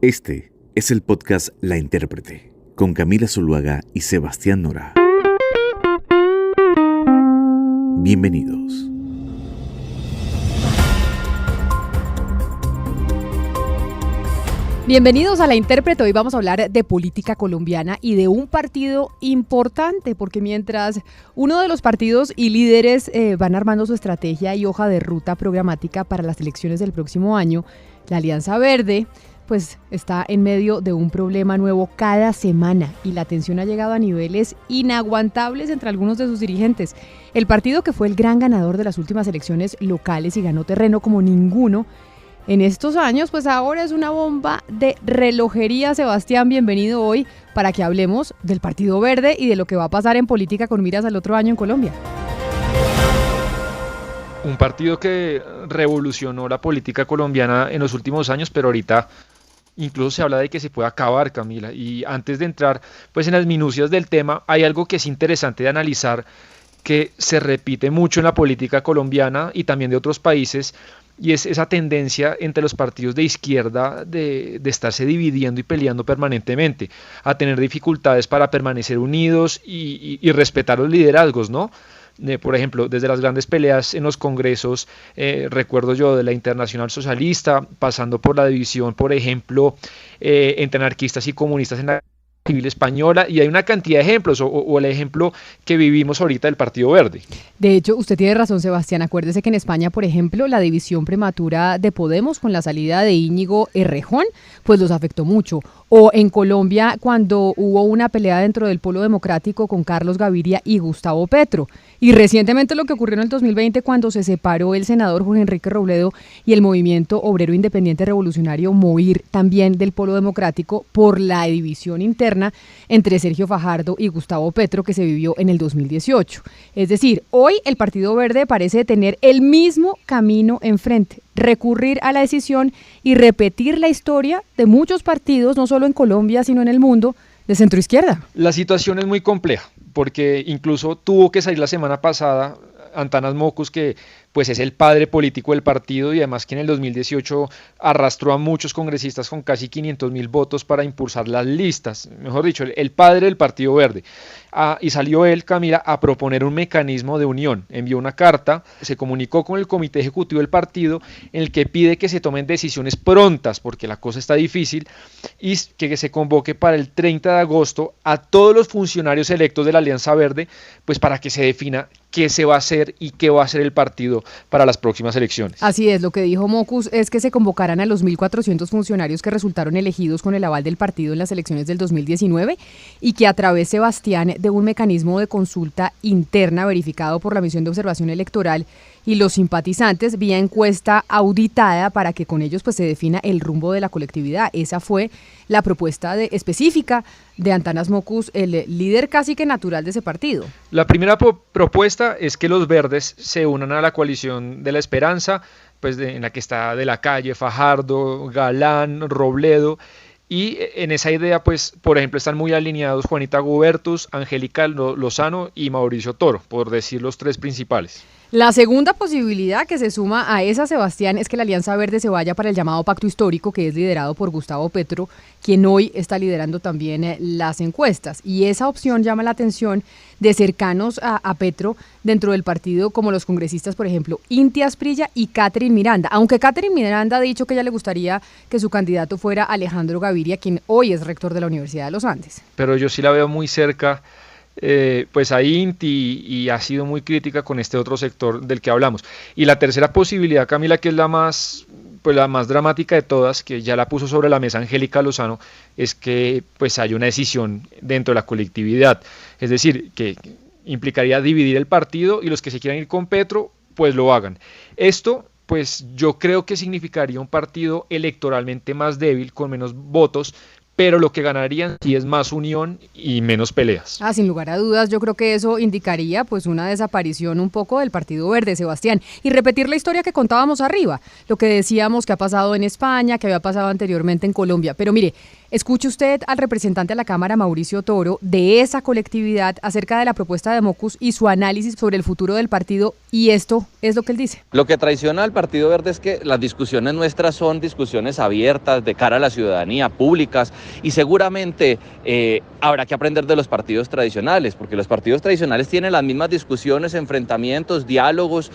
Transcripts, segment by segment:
Este es el podcast La Intérprete, con Camila Zuluaga y Sebastián Nora. Bienvenidos. Bienvenidos a La Intérprete. Hoy vamos a hablar de política colombiana y de un partido importante, porque mientras uno de los partidos y líderes van armando su estrategia y hoja de ruta programática para las elecciones del próximo año, la Alianza Verde pues está en medio de un problema nuevo cada semana y la tensión ha llegado a niveles inaguantables entre algunos de sus dirigentes. El partido, que fue el gran ganador de las últimas elecciones locales y ganó terreno como ninguno en estos años, pues ahora es una bomba de relojería. Sebastián, bienvenido hoy para que hablemos del Partido Verde y de lo que va a pasar en política con miras al otro año en Colombia. Un partido que revolucionó la política colombiana en los últimos años, pero ahorita incluso se habla de que se puede acabar, Camila. Y antes de entrar pues en las minucias del tema, hay algo que es interesante de analizar, que se repite mucho en la política colombiana y también de otros países, y es esa tendencia entre los partidos de izquierda de estarse dividiendo y peleando permanentemente, a tener dificultades para permanecer unidos y respetar los liderazgos, ¿no? Por ejemplo, desde las grandes peleas en los congresos, recuerdo yo de la Internacional Socialista, pasando por la división, por ejemplo, entre anarquistas y comunistas en la civil española, y hay una cantidad de ejemplos, o el ejemplo que vivimos ahorita del Partido Verde. De hecho, usted tiene razón, Sebastián. Acuérdese que en España, por ejemplo, la división prematura de Podemos con la salida de Íñigo Errejón, pues los afectó mucho. O en Colombia, cuando hubo una pelea dentro del Polo Democrático con Carlos Gaviria y Gustavo Petro. Y recientemente lo que ocurrió en el 2020, cuando se separó el senador Jorge Enrique Robledo y el Movimiento Obrero Independiente Revolucionario MOIR, también del Polo Democrático, por la división interna entre Sergio Fajardo y Gustavo Petro, que se vivió en el 2018. Es decir, hoy el Partido Verde parece tener el mismo camino enfrente: recurrir a la decisión y repetir la historia de muchos partidos, no solo en Colombia, sino en el mundo, de centroizquierda. La situación es muy compleja, porque incluso tuvo que salir la semana pasada Antanas Mockus, que pues es el padre político del partido, y además que en el 2018 arrastró a muchos congresistas con casi 500.000 votos para impulsar las listas, mejor dicho, el padre del Partido Verde. Y salió él, Camila, a proponer un mecanismo de unión. Envió una carta, se comunicó con el comité ejecutivo del partido, en el que pide que se tomen decisiones prontas, porque la cosa está difícil, y que se convoque para el 30 de agosto a todos los funcionarios electos de la Alianza Verde, pues para que se defina qué se va a hacer y qué va a hacer el partido para las próximas elecciones. Así es, lo que dijo Mockus es que se convocaran a los 1.400 funcionarios que resultaron elegidos con el aval del partido en las elecciones del 2019, y que a través, Sebastián, de un mecanismo de consulta interna verificado por la Misión de Observación Electoral y los simpatizantes, vía encuesta auditada, para que con ellos pues se defina el rumbo de la colectividad. Esa fue la propuesta específica de Antanas Mockus, el líder casi que natural de ese partido. La primera propuesta es que los verdes se unan a la coalición de la esperanza, pues en la que está De la Calle, Fajardo, Galán, Robledo. Y en esa idea, pues, por ejemplo, están muy alineados Juanita Gubertus, Angélica Lozano y Mauricio Toro, por decir los tres principales. La segunda posibilidad que se suma a esa, Sebastián, es que la Alianza Verde se vaya para el llamado Pacto Histórico, que es liderado por Gustavo Petro, quien hoy está liderando también las encuestas. Y esa opción llama la atención de cercanos a Petro dentro del partido, como los congresistas, por ejemplo, Inti Asprilla y Catherine Miranda. Aunque Catherine Miranda ha dicho que ella le gustaría que su candidato fuera Alejandro Gaviria, quien hoy es rector de la Universidad de los Andes. Pero yo sí la veo muy cerca pues a Inti, y ha sido muy crítica con este otro sector del que hablamos. Y la tercera posibilidad, Camila, que es la más dramática de todas, que ya la puso sobre la mesa Angélica Lozano, es que pues haya una decisión dentro de la colectividad. Es decir, que implicaría dividir el partido, y los que se quieran ir con Petro, pues lo hagan. Esto, pues yo creo que significaría un partido electoralmente más débil, con menos votos, pero lo que ganarían sí es más unión y menos peleas. Sin lugar a dudas, yo creo que eso indicaría pues una desaparición un poco del Partido Verde, Sebastián, y repetir la historia que contábamos arriba, lo que decíamos que ha pasado en España, que había pasado anteriormente en Colombia. Pero mire, escuche usted al representante de la Cámara, Mauricio Toro, de esa colectividad acerca de la propuesta de Mockus y su análisis sobre el futuro del partido, y esto es lo que él dice. Lo que traiciona al Partido Verde es que las discusiones nuestras son discusiones abiertas, de cara a la ciudadanía, públicas, y seguramente habrá que aprender de los partidos tradicionales, porque los partidos tradicionales tienen las mismas discusiones, enfrentamientos, diálogos,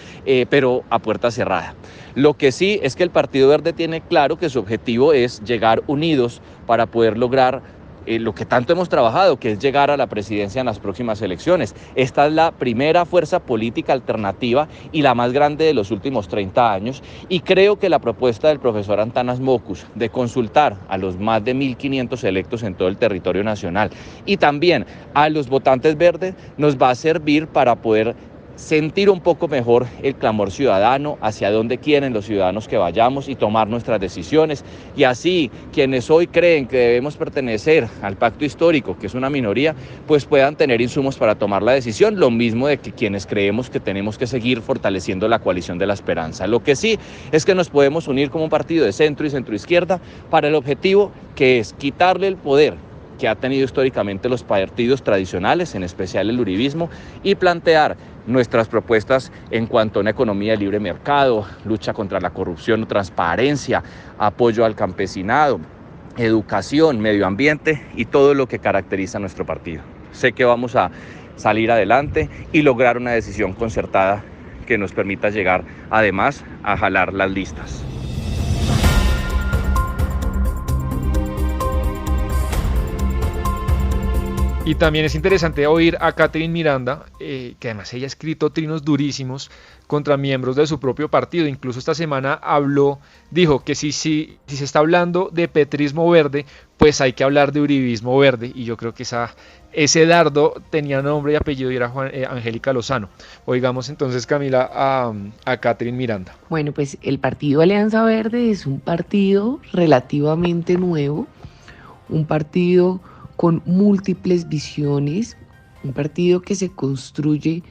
pero a puerta cerrada. Lo que sí es que el Partido Verde tiene claro que su objetivo es llegar unidos para poder lograr lo que tanto hemos trabajado, que es llegar a la presidencia en las próximas elecciones. Esta es la primera fuerza política alternativa y la más grande de los últimos 30 años, y creo que la propuesta del profesor Antanas Mockus de consultar a los más de 1.500 electos en todo el territorio nacional y también a los votantes verdes nos va a servir para poder sentir un poco mejor el clamor ciudadano, hacia dónde quieren los ciudadanos que vayamos y tomar nuestras decisiones. Y así, quienes hoy creen que debemos pertenecer al pacto histórico, que es una minoría, pues puedan tener insumos para tomar la decisión, lo mismo de que quienes creemos que tenemos que seguir fortaleciendo la coalición de la esperanza. Lo que sí es que nos podemos unir como un partido de centro y centroizquierda para el objetivo que es quitarle el poder que ha tenido históricamente los partidos tradicionales, en especial el uribismo, y plantear nuestras propuestas en cuanto a una economía de libre mercado, lucha contra la corrupción, transparencia, apoyo al campesinado, educación, medio ambiente y todo lo que caracteriza a nuestro partido. Sé que vamos a salir adelante y lograr una decisión concertada que nos permita llegar, además, a jalar las listas. Y también es interesante oír a Catherine Miranda, que además ella ha escrito trinos durísimos contra miembros de su propio partido. Incluso esta semana dijo que si se está hablando de petrismo verde, pues hay que hablar de uribismo verde. Y yo creo que ese dardo tenía nombre y apellido y era Angélica Lozano. Oigamos entonces, Camila, a Catherine Miranda. Bueno, pues el partido Alianza Verde es un partido relativamente nuevo, un partido con múltiples visiones, un partido que se construye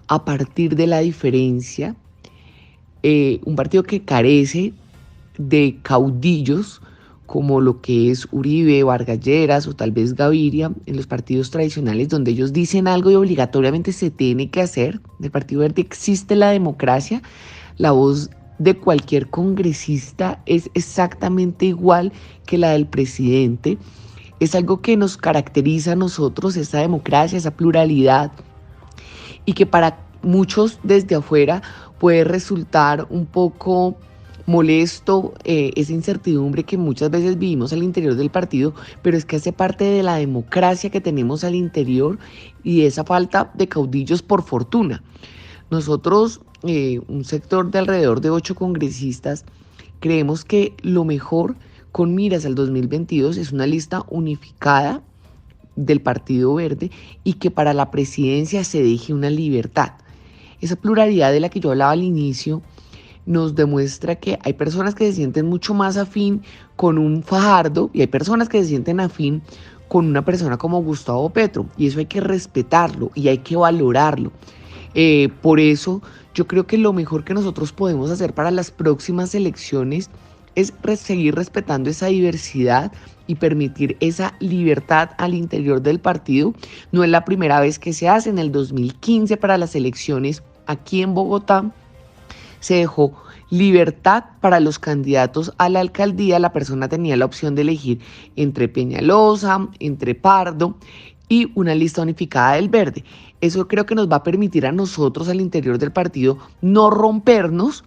a partir de la diferencia, un partido que carece de caudillos como lo que es Uribe, Vargas Lleras o tal vez Gaviria en los partidos tradicionales, donde ellos dicen algo y obligatoriamente se tiene que hacer. En el Partido Verde existe la democracia, la voz de cualquier congresista es exactamente igual que la del presidente. Es algo que nos caracteriza a nosotros, esa democracia, esa pluralidad, y que para muchos desde afuera puede resultar un poco molesto, esa incertidumbre que muchas veces vivimos al interior del partido, pero es que hace parte de la democracia que tenemos al interior y esa falta de caudillos por fortuna. Nosotros, un sector de alrededor de 8 congresistas, creemos que lo mejor con miras al 2022 es una lista unificada del Partido Verde y que para la presidencia se deje una libertad. Esa pluralidad de la que yo hablaba al inicio nos demuestra que hay personas que se sienten mucho más afín con un Fajardo y hay personas que se sienten afín con una persona como Gustavo Petro, y eso hay que respetarlo y hay que valorarlo. Por eso yo creo que lo mejor que nosotros podemos hacer para las próximas elecciones es seguir respetando esa diversidad y permitir esa libertad al interior del partido. No es la primera vez que se hace. En el 2015, para las elecciones aquí en Bogotá, se dejó libertad para los candidatos a la alcaldía. La persona tenía la opción de elegir entre Peñalosa, entre Pardo y una lista unificada del Verde. Eso creo que nos va a permitir a nosotros al interior del partido no rompernos,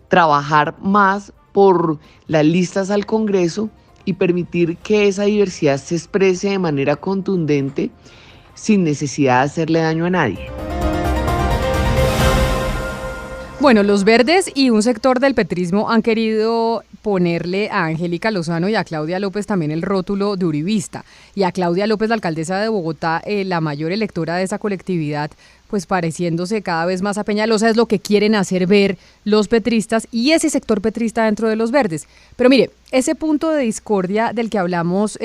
trabajar más por las listas al Congreso y permitir que esa diversidad se exprese de manera contundente sin necesidad de hacerle daño a nadie. Bueno, los verdes y un sector del petrismo han querido ponerle a Angélica Lozano y a Claudia López también el rótulo de uribista. Y a Claudia López, la alcaldesa de Bogotá, la mayor electora de esa colectividad, pues pareciéndose cada vez más a Peñalosa, es lo que quieren hacer ver los petristas y ese sector petrista dentro de los verdes. Pero mire, ese punto de discordia del que hablamos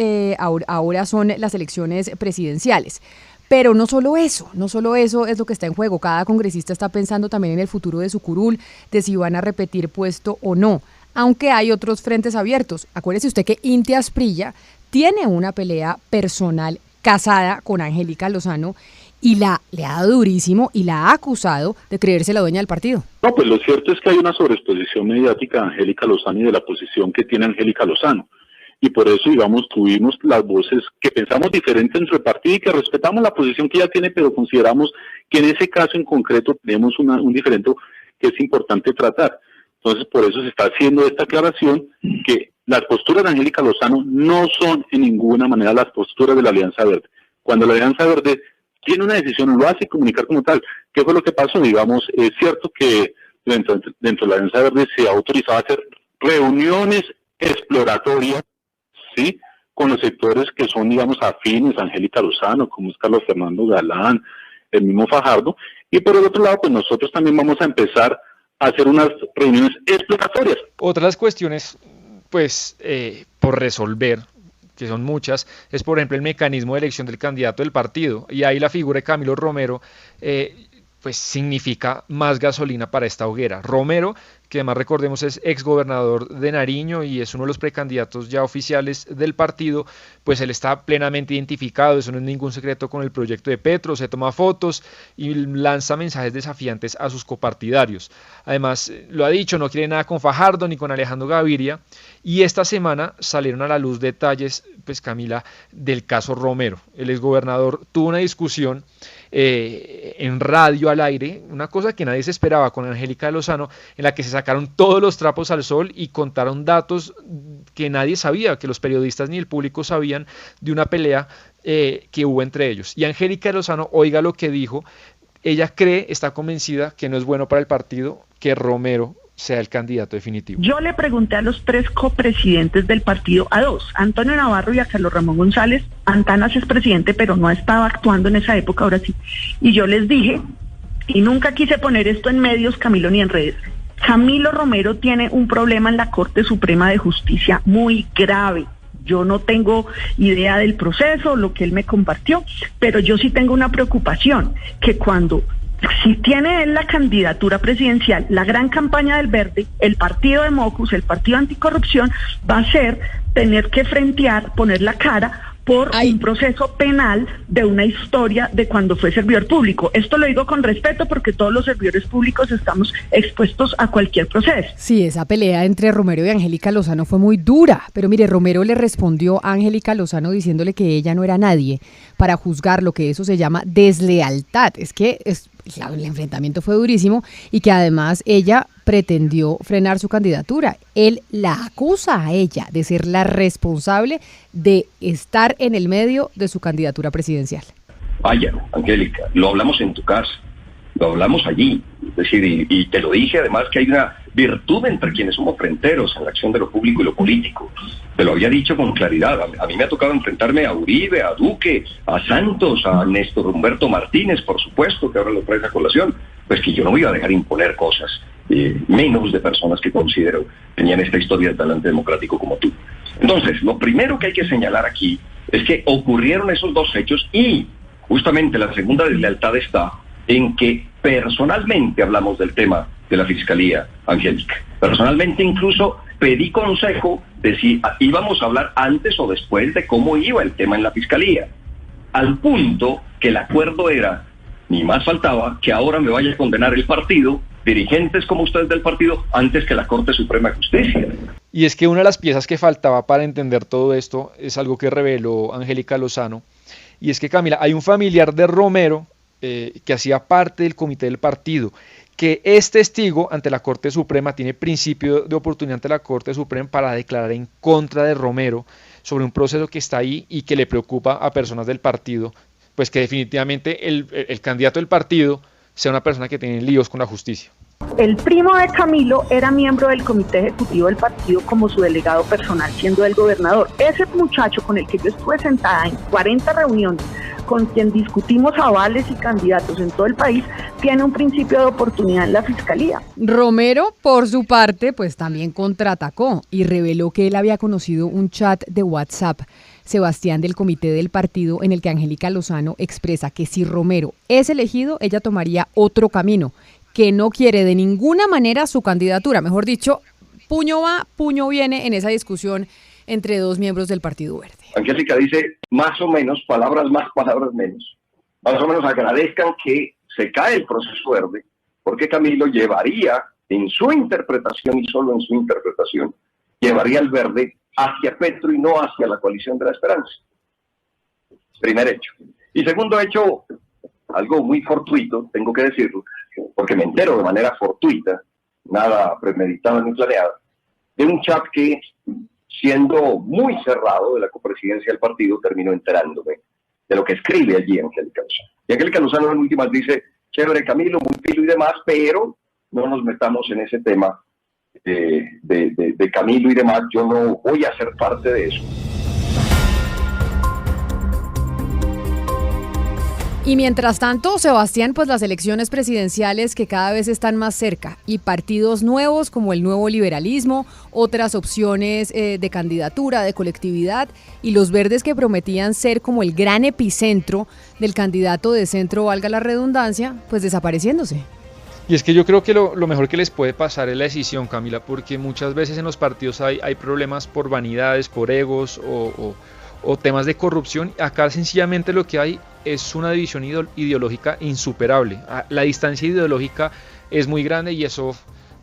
ahora son las elecciones presidenciales. Pero no solo eso es lo que está en juego. Cada congresista está pensando también en el futuro de su curul, de si van a repetir puesto o no, aunque hay otros frentes abiertos. Acuérdese usted que Inti Asprilla tiene una pelea personal casada con Angélica Lozano y le ha dado durísimo y la ha acusado de creerse la dueña del partido. No, pues lo cierto es que hay una sobreexposición mediática de Angélica Lozano y de la posición que tiene Angélica Lozano. Y por eso, digamos, tuvimos las voces que pensamos diferente dentro del partido y que respetamos la posición que ella tiene, pero consideramos que en ese caso en concreto tenemos un diferendo que es importante tratar. Entonces, por eso se está haciendo esta aclaración que las posturas de Angélica Lozano no son en ninguna manera las posturas de la Alianza Verde. Cuando la Alianza Verde tiene una decisión, lo hace comunicar como tal. ¿Qué fue lo que pasó? Digamos, es cierto que dentro de la Alianza Verde se ha autorizado a hacer reuniones exploratorias, ¿sí?, con los sectores que son, digamos, afines a Angélica Lozano, como es Carlos Fernando Galán, el mismo Fajardo, y por el otro lado, pues nosotros también vamos a empezar a hacer unas reuniones exploratorias. Otras cuestiones, pues, por resolver, que son muchas, es por ejemplo el mecanismo de elección del candidato del partido, y ahí la figura de Camilo Romero, pues significa más gasolina para esta hoguera. Romero, que además recordemos es exgobernador de Nariño y es uno de los precandidatos ya oficiales del partido, pues él está plenamente identificado, eso no es ningún secreto, con el proyecto de Petro, se toma fotos y lanza mensajes desafiantes a sus copartidarios. Además, lo ha dicho, no quiere nada con Fajardo ni con Alejandro Gaviria, y esta semana salieron a la luz detalles, pues Camila, del caso Romero. El exgobernador tuvo una discusión en radio al aire, una cosa que nadie se esperaba, con Angélica Lozano, en la que se sacaron todos los trapos al sol y contaron datos que nadie sabía, que los periodistas ni el público sabían, de una pelea que hubo entre ellos. Y Angélica Lozano, oiga lo que dijo, ella cree, está convencida que no es bueno para el partido que Romero sea el candidato definitivo. Yo le pregunté a los 3 copresidentes del partido, a 2, Antonio Navarro y a Carlos Ramón González. Antanas es presidente, pero no estaba actuando en esa época, ahora sí. Y yo les dije, y nunca quise poner esto en medios, Camilo, ni en redes, Camilo Romero tiene un problema en la Corte Suprema de Justicia muy grave. Yo no tengo idea del proceso, lo que él me compartió, pero yo sí tengo una preocupación, que si tiene él la candidatura presidencial, la gran campaña del Verde, el partido de Mocus, el partido anticorrupción, va a ser tener que frentear, poner la cara por un proceso penal de una historia de cuando fue servidor público. Esto lo digo con respeto porque todos los servidores públicos estamos expuestos a cualquier proceso. Sí, esa pelea entre Romero y Angélica Lozano fue muy dura, pero mire, Romero le respondió a Angélica Lozano diciéndole que ella no era nadie para juzgar lo que eso se llama deslealtad. Es que el enfrentamiento fue durísimo y que además ella pretendió frenar su candidatura. Él la acusa a ella de ser la responsable de estar en el medio de su candidatura presidencial. Vaya, Angélica, lo hablamos en tu casa, lo hablamos allí, es decir, y te lo dije además que hay una virtud entre quienes somos fronteros en la acción de lo público y lo político. Te lo había dicho con claridad. A mí me ha tocado enfrentarme a Uribe, a Duque, a Santos, a Néstor Humberto Martínez, por supuesto, que ahora lo traes a colación. Pues que yo no me iba a dejar imponer cosas, menos de personas que considero tenían esta historia de talante democrático como tú. Entonces, lo primero que hay que señalar aquí es que ocurrieron esos 2 hechos y justamente la segunda deslealtad está en que personalmente hablamos del tema de la Fiscalía, Angélica. Personalmente incluso pedí consejo de si íbamos a hablar antes o después de cómo iba el tema en la Fiscalía, al punto que el acuerdo era, ni más faltaba, que ahora me vaya a condenar el partido, dirigentes como ustedes del partido, antes que la Corte Suprema de Justicia. Y es que una de las piezas que faltaba para entender todo esto es algo que reveló Angélica Lozano, y es que, Camila, hay un familiar de Romero que hacía parte del comité del partido, que es testigo ante la Corte Suprema, tiene principio de oportunidad ante la Corte Suprema para declarar en contra de Romero sobre un proceso que está ahí y que le preocupa a personas del partido, pues que definitivamente el candidato del partido sea una persona que tiene líos con la justicia. El primo de Camilo era miembro del comité ejecutivo del partido como su delegado personal, siendo el gobernador. Ese muchacho con el que yo estuve sentada en 40 reuniones con quien discutimos avales y candidatos en todo el país, tiene un principio de oportunidad en la Fiscalía. Romero, por su parte, pues también contraatacó y reveló que él había conocido un chat de WhatsApp, Sebastián, del comité del partido, en el que Angélica Lozano expresa que si Romero es elegido, ella tomaría otro camino, que no quiere de ninguna manera su candidatura. Mejor dicho, puño va, puño viene en esa discusión entre dos miembros del Partido Verde. Angélica dice más o menos, palabras más, palabras menos. Más o menos agradezcan que se cae el proceso verde, porque Camilo llevaría, en su interpretación y solo en su interpretación, llevaría al verde hacia Petro y no hacia la coalición de la esperanza. Primer hecho. Y segundo hecho, algo muy fortuito, tengo que decirlo, porque me entero de manera fortuita, nada premeditado ni planeado, de un chat que, siendo muy cerrado de la copresidencia del partido, terminó enterándome de lo que escribe allí Angélica Lozano. Y Angélica Lozano en últimas dice, chévere Camilo, muy filo y demás, pero no nos metamos en ese tema de Camilo y demás, yo no voy a ser parte de eso. Y mientras tanto, Sebastián, pues las elecciones presidenciales que cada vez están más cerca y partidos nuevos como el nuevo liberalismo, otras opciones de candidatura, de colectividad y los verdes que prometían ser como el gran epicentro del candidato de centro, valga la redundancia, pues desapareciéndose. Y es que yo creo que lo mejor que les puede pasar es la decisión, Camila, porque muchas veces en los partidos hay problemas por vanidades, por egos o temas de corrupción. Acá sencillamente lo que hay es una división ideológica insuperable. La distancia ideológica es muy grande y eso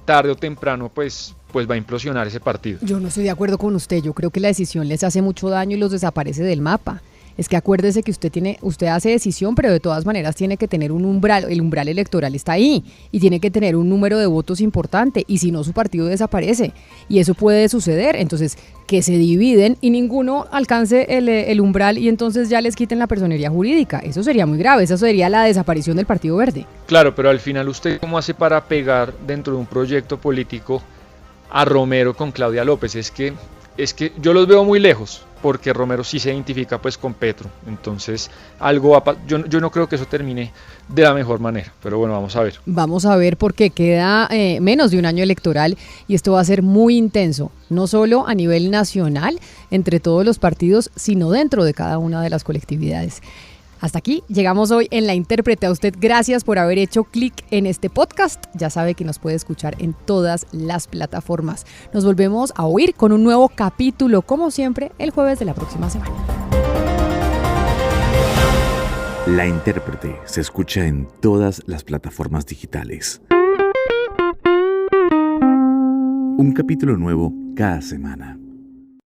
tarde o temprano pues va a implosionar ese partido. Yo no estoy de acuerdo con usted, yo creo que la decisión les hace mucho daño y los desaparece del mapa. Es que acuérdese que usted hace decisión, pero de todas maneras tiene que tener un umbral, el umbral electoral está ahí, y tiene que tener un número de votos importante, y si no su partido desaparece, y eso puede suceder, entonces que se dividen y ninguno alcance el umbral y entonces ya les quiten la personería jurídica, eso sería muy grave, eso sería la desaparición del Partido Verde. Claro, pero al final usted ¿cómo hace para pegar dentro de un proyecto político a Romero con Claudia López? Es que yo los veo muy lejos, porque Romero sí se identifica pues con Petro, entonces yo no creo que eso termine de la mejor manera, pero bueno, vamos a ver. Vamos a ver porque queda menos de un año electoral y esto va a ser muy intenso, no solo a nivel nacional, entre todos los partidos, sino dentro de cada una de las colectividades. Hasta aquí llegamos hoy en La Intérprete. A usted gracias por haber hecho clic en este podcast. Ya sabe que nos puede escuchar en todas las plataformas. Nos volvemos a oír con un nuevo capítulo, como siempre, el jueves de la próxima semana. La Intérprete se escucha en todas las plataformas digitales. Un capítulo nuevo cada semana.